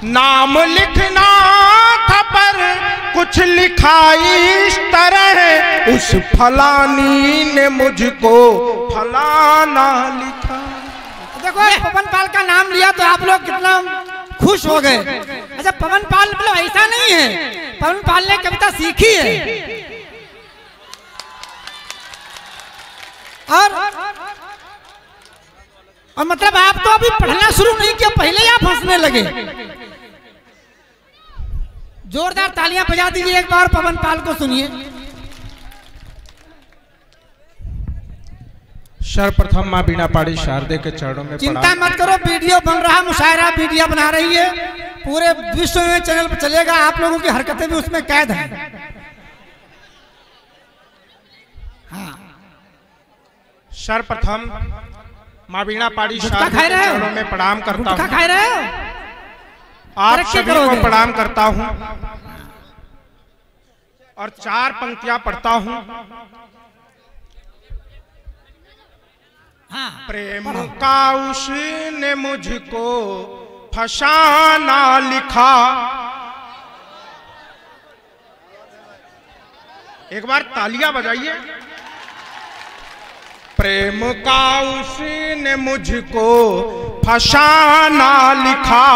नाम लिखना था पर कुछ लिखा इस तरह, उस फलानी ने मुझको फलाना लिखा। देखो पवन पाल का नाम लिया तो आप लोग कितना खुश हो गए। अच्छा पवन पाल मतलब ऐसा नहीं है, पवन पाल ने कविता सीखी है और मतलब आप तो अभी पढ़ना शुरू नहीं किया, पहले ही आप हंसने लगे। जोरदार तालियां बजा दीजिए एक बार पवन पाल को सुनिए। सर्वप्रथम माँ बीणा पाड़ी शारदे के चरणों में चिंता मत करो, वीडियो बन रहा, मुशायरा वीडियो बना रही है, पूरे विश्व में चैनल पर चलेगा, आप लोगों की हरकतें भी उसमें कैद हैं। हाँ। सर्वप्रथम माँ बीणा पाड़ी शारदे के चरणों में प्रणाम करता हूँ। खा रहे हो? आप सभी को प्रणाम करता हूँ और 4 पंक्तियां पढ़ता हूँ। हाँ, प्रेम का उसने मुझको फसाना लिखा। एक बार तालियां बजाइए। प्रेम का उसने मुझको फसाना लिखा,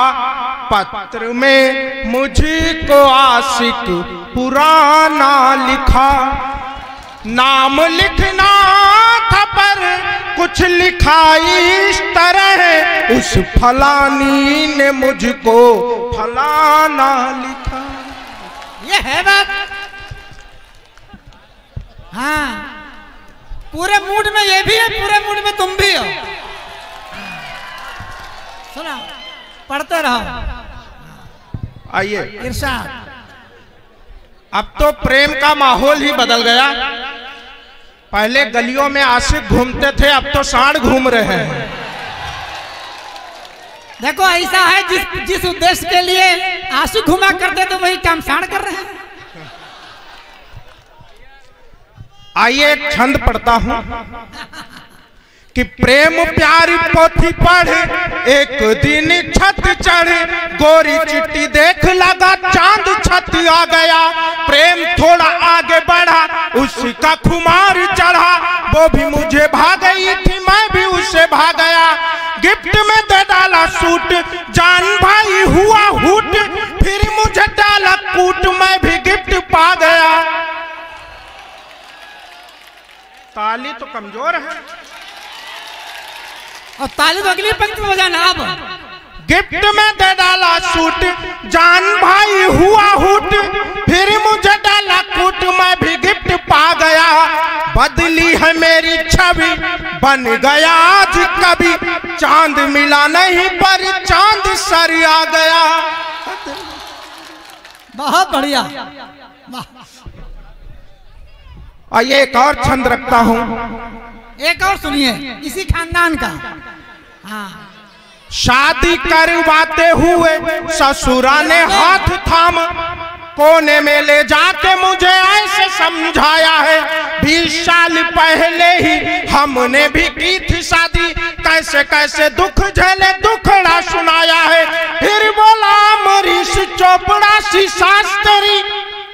पत्र में मुझको आशिक पुराना लिखा। नाम लिखना था पर कुछ लिखा इस तरह, उस फलानी ने मुझको फलाना लिखा। ये है बात। हाँ, पूरे मूड में ये भी है, पूरे मूड में तुम भी हो। सुना, पढ़ते रहो। आइए, इरशाद। अब तो प्रेम का माहौल ही बदल गया। पहले गलियों में आशिक घूमते थे, अब तो सांड घूम रहे हैं। देखो ऐसा है, जिस उद्देश्य के लिए आशिक घूमा करते तो वही काम सांड कर रहे हैं। आइए एक छंद पढ़ता हूं कि प्रेम प्यार पोथी पढ़ एक दिन छत चढ़, गोरी चिट्ठी देख लगा चांद छत आ गया। प्रेम थोड़ा आगे बढ़ा, उसका खुमार चढ़ा, वो भी मुझे भाग गई थी, मैं भी उससे भाग गया। गिफ्ट में दे डाला सूट, जान भाई हुआ हुट, फिर मुझे डाला कूट, मैं भी गिफ्ट पा गया। ताली तो कमजोर है और ताली तो अगली पंक्ति में बजाना। अब गिफ्ट में दे डाला सूट, जान भाई हुआ हुट, फिर मुझे डाला कूट, मैं भी गिफ्ट पा गया। बदली है मेरी छवि, बन गया आज कभी, चांद मिला नहीं पर चांद सर आ गया। बहुत बढ़िया। आइए एक और छंद रखता हूं, एक और सुनिए इसी खानदान का। हाँ। शादी करवाते हुए ससुरा ने हाथ थाम, कोने में ले जाके मुझे ऐसे समझाया है, 20 साल पहले ही हमने भी की थी शादी, कैसे कैसे दुख झेले दुखड़ा सुनाया है। फिर बोला अमरीश चोपड़ा सी सास तेरी,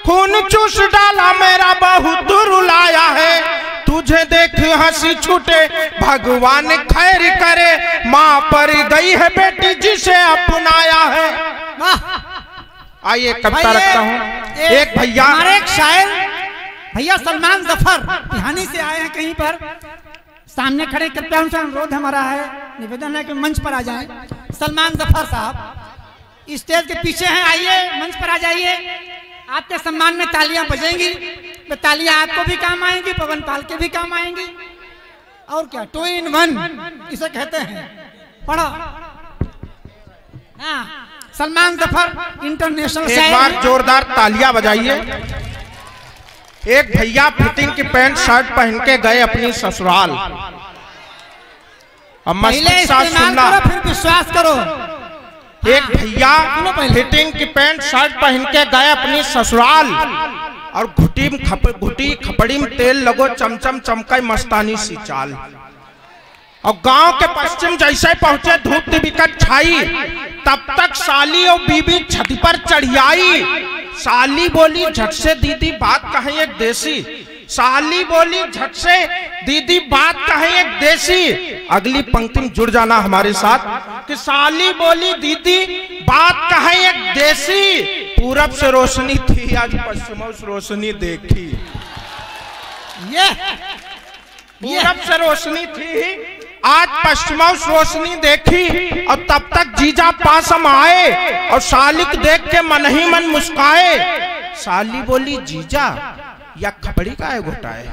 खून चूस डाला मेरा बहुत रुलाया है। तुझे देख हंसी छूटे भगवान खैर करे, माँ पर गई है बेटी जिसे अपनाया है। आइए कविता रखता हूँ। एक भैया, हमारे एक शायर भैया सलमान जफर बिहानी से आए हैं, कहीं पर सामने खड़े, कृपया उनसे अनुरोध हमारा है, निवेदन है कि मंच पर आ जाएं। सलमान जफर साहब स्टेज के पीछे हैं, आइए मंच पर आ जाइए। आपके सम्मान में तालियां बजेंगी, तो तालियां आपको भी काम आएंगी, पवन पाल के भी काम आएंगी, और क्या 2 in 1 इसे कहते हैं। पढ़ो। हाँ, सलमान जफर इंटरनेशनल। एक बार जोरदार तालियां बजाइए। एक भैया फिटिंग की पैंट शर्ट पहन के गए अपनी ससुराल। अब मस्ती साथ सुनना, फिर विश्वास करो। एक भैया फिटिंग की पैंट शर्ट पहन के गए अपनी ससुराल, और घुटी खपड़ी में तेल लगो, चमचम चमकाई मस्तानी सी चाल। और गांव के पश्चिम जैसे पहुंचे धूप विकट छाई, तब तक साली और बीबी छत पर चढ़ी आई। साली बोली झट से दीदी बात कहें एक देसी। साली बोली झट से दीदी बात कहें एक देसी। अगली पंक्ति में जुड़ जाना हमारे साथ कि साली बोली दीदी बात कहें एक देसी। पूरब से रोशनी थी आज पश्चिम से रोशनी देखी। ये पूरब से रोशनी थी आज पश्चिम से रोशनी देखी। और तब तक जीजा पास हम आए और साली को देख के मन ही मन मुस्काए। साली बोली जीजा या खपड़ी का है घोटाए।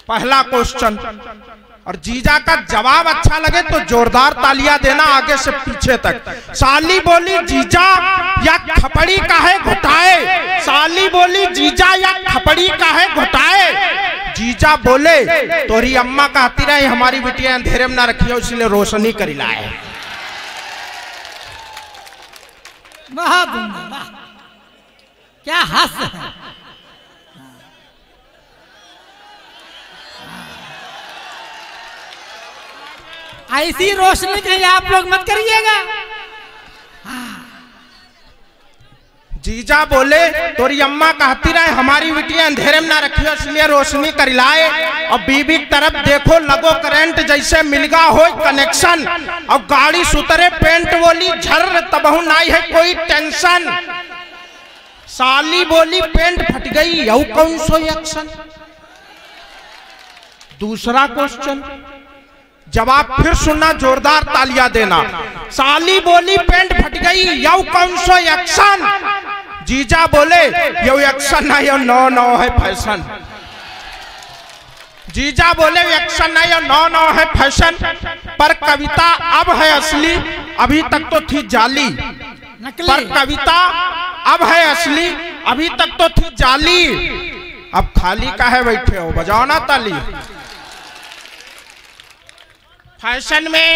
पहला क्वेश्चन और जीजा का जवाब अच्छा लगे तो जोरदार तालियां देना आगे से पीछे तक। साली बोली जीजा या खपड़ी का है घोटाए। साली बोली जीजा या खपड़ी का है घोटाए। जीजा बोले तोरी अम्मा कहती रही हमारी बिटिया अंधेरे में ना रखियो इसलिए रोशनी करी लाए। वाह वाह, क्या हंस है। ऐसी रोशनी कहीं आप लोग मत करिएगा। जीजा बोले तोरी अम्मा कहती रहे हमारी बिटिया अंधेरे में ना रखियो इसलिए रोशनी कर लाए। और बीबी की तरफ देखो लगो करंट जैसे मिलगा हो कनेक्शन। और गाड़ी सुतरे पेंट बोली झर तबहु नहीं है कोई टेंशन। साली बोली पेंट फट गई यू कौन सो एक्शन। दूसरा क्वेश्चन जवाब फिर सुनना जोरदार तालियां देना। साली बोली पेंट फट गई यू कौन सो एक्शन। जीजा बोले यो एक्शन है यो नौ नौ है फैशन। जीजा बोले एक्शन नहीं यो नौ नौ है फैशन। पर कविता अब है असली अभी तक तो थी जाली। पर कविता अब है असली अभी तक तो थी जाली। अब खाली का है बैठे हो बजाओ ना ताली। फैशन में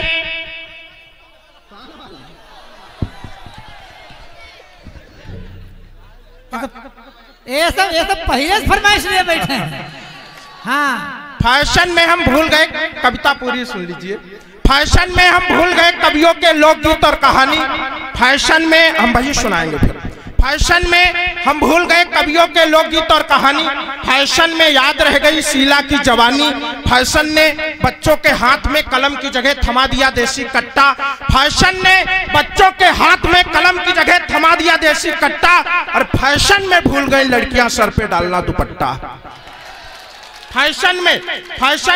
ये सब पहले फरमाइश लिए बैठे हैं। हाँ फैशन में हम भूल गए कविता पूरी सुन लीजिए। फैशन में हम भूल गए कवियों के लोकगीत और कहानी। फैशन में हम वही सुनाएंगे फिर। फैशन में हम भूल गए कवियों के लोकगीत और कहानी। फैशन में याद रह गई शीला की जवानी। फैशन ने बच्चों के हाथ में कलम की जगह थमा दिया देसी कट्टा। फैशन ने बच्चों के हाथ में कलम की जगह थमा दिया देसी कट्टा। और फैशन में भूल गई लड़कियां सर पे डालना दुपट्टा। फैशन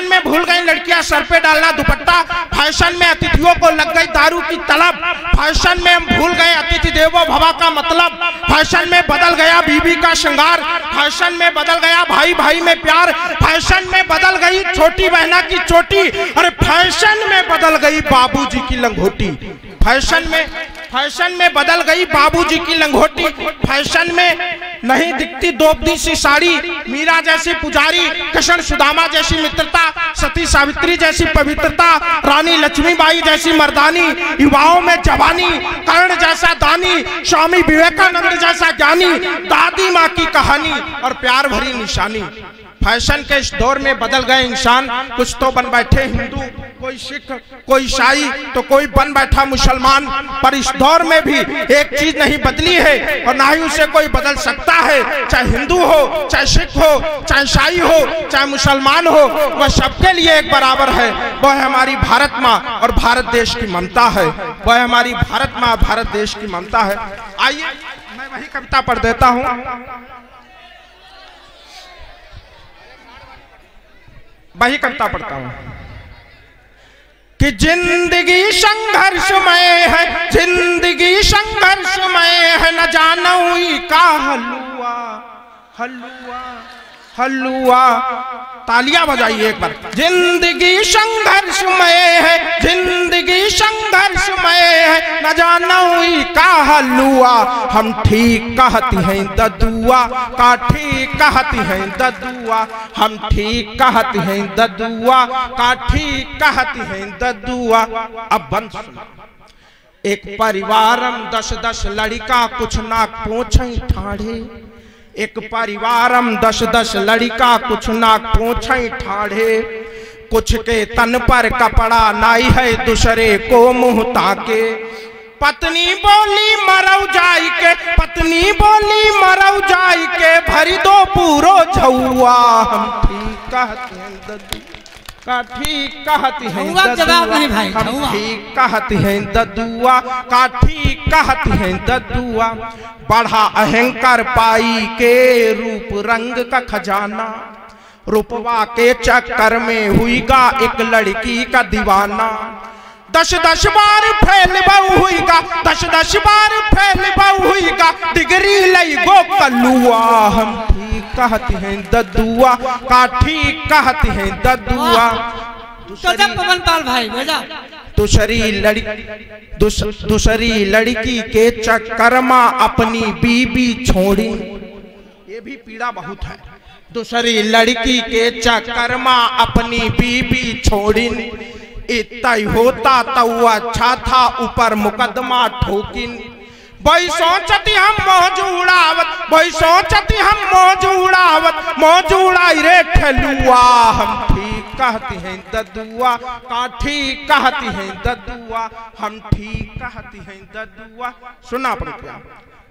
में भूल गई लड़कियां सर पे डालना दुपट्टा। फैशन में अतिथियों को लग गई दारू की तलब। फैशन में हम भूल गए अतिथि देवो भव का मतलब। फैशन में बदल गया बीबी का श्रृंगार। फैशन में बदल गया भाई भाई में प्यार। फैशन में बदल गई छोटी बहना की चोटी। और फैशन में बदल गई बाबूजी की लंगोटी। फैशन में बदल गई बाबूजी की लंगोटी। फैशन में नहीं दिखती दोपदी सी साड़ी। मीरा जैसी पुजारी, कृष्ण सुदामा जैसी मित्रता, सती सावित्री जैसी पवित्रता, रानी लक्ष्मीबाई जैसी मर्दानी, युवाओं में जवानी, कर्ण जैसा दानी, स्वामी विवेकानंद जैसा ज्ञानी, दादी माँ की कहानी और प्यार भरी निशानी। फैशन के इस दौर में बदल गए इंसान। कुछ तो बन बैठे हिंदू, कोई सिख, कोई ईसाई, तो कोई बन बैठा मुसलमान। पर इस दौर में भी एक चीज नहीं बदली है और ना ही उसे कोई बदल सकता है। चाहे हिंदू हो, चाहे सिख हो, चाहे ईसाई हो, चाहे मुसलमान हो, वह सबके लिए एक बराबर है। वह हमारी भारत माँ और भारत देश की ममता है। वह हमारी भारत माँ भारत देश की ममता है। आइए मैं वही कविता पढ़ देता हूँ। वही कविता पढ़ता हूं कि जिंदगी संघर्षमय है, जिंदगी संघर्षमय है, न जानऊं का हलुआ हलुआ हलुआ। तालियां बजाइए एक बार। जिंदगी संघर्षमय है, जिंदगी संघर्षमय है, न जानऊं का हलुआ। हम ठीक कहती हैं ददुआ का ठीक कहती हैं ददुआ। हम ठीक कहती हैं ददुआ का ठीक कहती हैं ददुआ। अब बंद सुनो। एक परिवारम 10-10 लड़का कुछ ना पोछई ठाढ़े। एक परिवारम 10-10 लड़का कुछ ना पोछई ठाढ़े। कुछ के तन पर कपड़ा नाई है दूसरे को मुंह ताके। पत्नी बोली मरऊ जाई के, पत्नी बोली मरऊ जाई के, भरी दो पूरो झौआ। हम ठीक कहते हैं दद्दू का, ठीक कहती हैं दद्दुआ, हम ठीक कहती हैं दद्दुआ का, ठीक कहती हैं दद्दुआ। बढ़ा अहंकार पाई के रूप रंग का खजाना, रूपवा के चक्कर में हुईगा एक लड़की का दीवाना। 10-10 बार फैल बहु हुईगा, 10-10 बार फैल बहु हुईगा, डिग्री लई गो कलुआ। हम ठीक कहती हैं दद्दुआ का, ठीक कहती हैं दद्दुआ। दूसरी लड़की के चक्कर में अपनी बीबी छोड़ी, ये भी पीड़ा बहुत है। दूसरी लड़की के चक्कर में अपनी बीबी छोड़ी, इतना ही होता तो अच्छा था, ऊपर मुकदमा ठोकिन। भाई सोचती हम मौज उड़ावत, भाई सोचती हम मौज उड़ावत, मौज उड़ाई रे ठेलुआ। हम ठीक कहती हैं दद्दुआ का, ठीक कहती हैं दद्दुआ, हम ठीक कहती हैं दद्दुआ। सुना पड़ता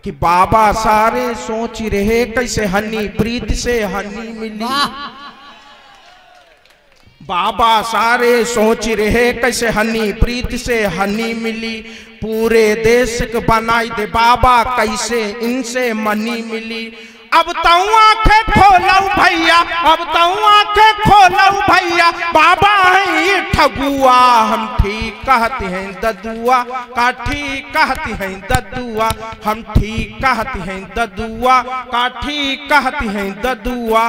कि बाबा सारे सोच रहे कैसे हनी प्रीत से हनी मिली। बाबा सारे सोच रहे कैसे हनी प्रीत से हनी मिली। पूरे देश के बनाई दे बाबा कैसे इनसे मनी मिली। अब तो आंखें खोलो भैया, अब तो आंखें खोलो भैया, बाबा है ये ठगुआ। हम ठीक कहते हैं दद्दुआ का, ठीक कहती हैं दद्दुआ, हम ठीक कहती हैं दद्दुआ का, ठीक कहती हैं दद्दुआ।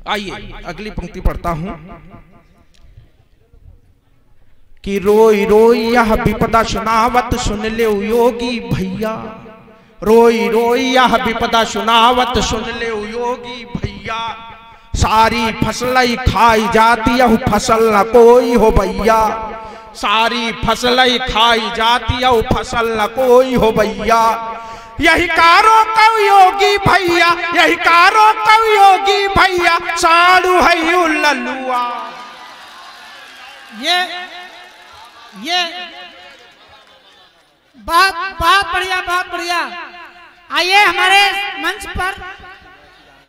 आइए अगली पंक्ति पढ़ता हूं कि रोई रोई यह विपदा सुनावत, सुन ले योगी भैया। रोई रोई यह विपदा सुनावत, सुन ले योगी भैया। सारी फसल खाई जाती यह फसल न कोई हो भैया। सारी फसल खाई जाती यह फसल न कोई हो भैया। यही कारो कव योगी भैया, यही कारो कव योगी भैया, साड़ू है लल्लुआ। ये बात बढ़िया, बात बढ़िया। आइए हमारे मंच पर